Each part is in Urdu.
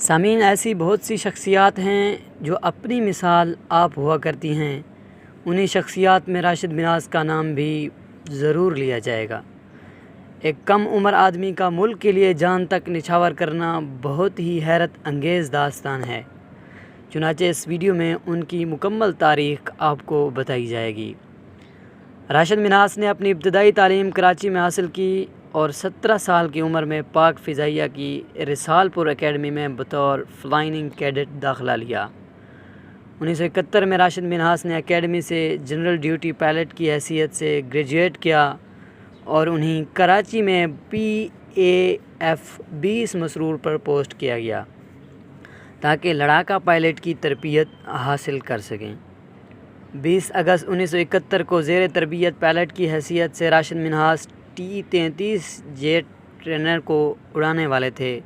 سامعین، ایسی بہت سی شخصیات ہیں جو اپنی مثال آپ ہوا کرتی ہیں۔ انہی شخصیات میں راشد منہاس کا نام بھی ضرور لیا جائے گا۔ ایک کم عمر آدمی کا ملک کے لیے جان تک نچھاور کرنا بہت ہی حیرت انگیز داستان ہے۔ چنانچہ اس ویڈیو میں ان کی مکمل تاریخ آپ کو بتائی جائے گی۔ راشد منہاس نے اپنی ابتدائی تعلیم کراچی میں حاصل کی اور 17 سال کی عمر میں پاک فضائیہ کی رسال پور اکیڈمی میں بطور فلائنگ کیڈٹ داخلہ لیا۔ 1971 میں راشد منہاس نے اکیڈمی سے جنرل ڈیوٹی پائلٹ کی حیثیت سے گریجویٹ کیا اور انہیں کراچی میں PAF 20 مسرور پر پوسٹ کیا گیا تاکہ لڑاکا پائلٹ کی تربیت حاصل کر سکیں۔ 20 اگست 1971 کو زیر تربیت پائلٹ کی حیثیت سے Rashid Minhas T-33 jet trainer کو اڑانے والے تھے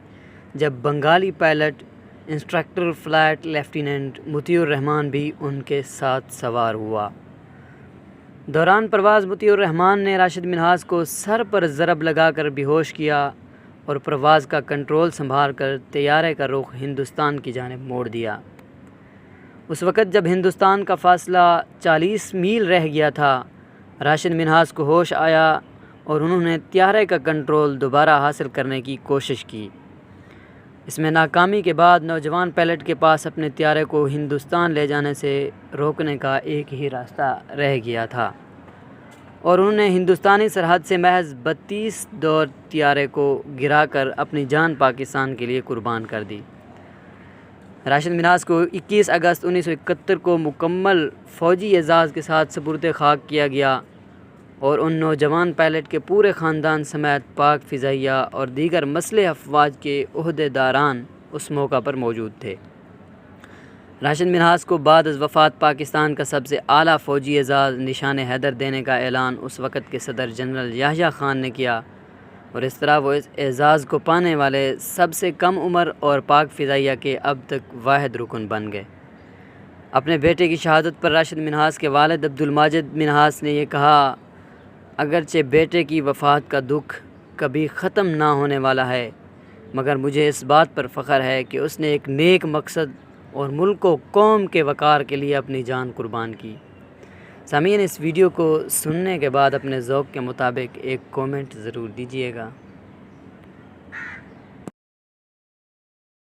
جب Bengali pilot instructor flight lieutenant Matiur Rahman بھی ان کے ساتھ سوار ہوا۔ دوران پرواز مطیع الرحمان نے راشد منہاس کو سر پر ضرب لگا کر بے ہوش کیا اور پرواز کا کنٹرول سنبھال کر طیارے کا رخ ہندوستان کی جانب موڑ دیا۔ اس وقت جب ہندوستان کا فاصلہ 40 میل رہ گیا تھا، راشد منہاس کو ہوش آیا اور انہوں نے طیارے کا کنٹرول دوبارہ حاصل کرنے کی کوشش کی۔ اس میں ناکامی کے بعد نوجوان پائلٹ کے پاس اپنے طیارے کو ہندوستان لے جانے سے روکنے کا ایک ہی راستہ رہ گیا تھا اور انہوں نے ہندوستانی سرحد سے محض 32 دور طیارے کو گرا کر اپنی جان پاکستان کے لیے قربان کر دی۔ راشد منہاس کو 21 اگست 1971 کو مکمل فوجی اعزاز کے ساتھ سپرد خاک کیا گیا اور ان نوجوان پائلٹ کے پورے خاندان سمیت پاک فضائیہ اور دیگر مسلح افواج کے عہدیداران اس موقع پر موجود تھے۔ راشد منہاس کو بعد از وفات پاکستان کا سب سے اعلیٰ فوجی اعزاز نشان حیدر دینے کا اعلان اس وقت کے صدر جنرل یحییٰ خان نے کیا اور اس طرح وہ اس اعزاز کو پانے والے سب سے کم عمر اور پاک فضائیہ کے اب تک واحد رکن بن گئے۔ اپنے بیٹے کی شہادت پر راشد منہاس کے والد عبدالماجد منہاس نے یہ کہا، اگرچہ بیٹے کی وفات کا دکھ کبھی ختم نہ ہونے والا ہے، مگر مجھے اس بات پر فخر ہے کہ اس نے ایک نیک مقصد اور ملک و قوم کے وقار کے لیے اپنی جان قربان کی۔ سامعین، اس ویڈیو کو سننے کے بعد اپنے ذوق کے مطابق ایک کومنٹ ضرور دیجیے گا۔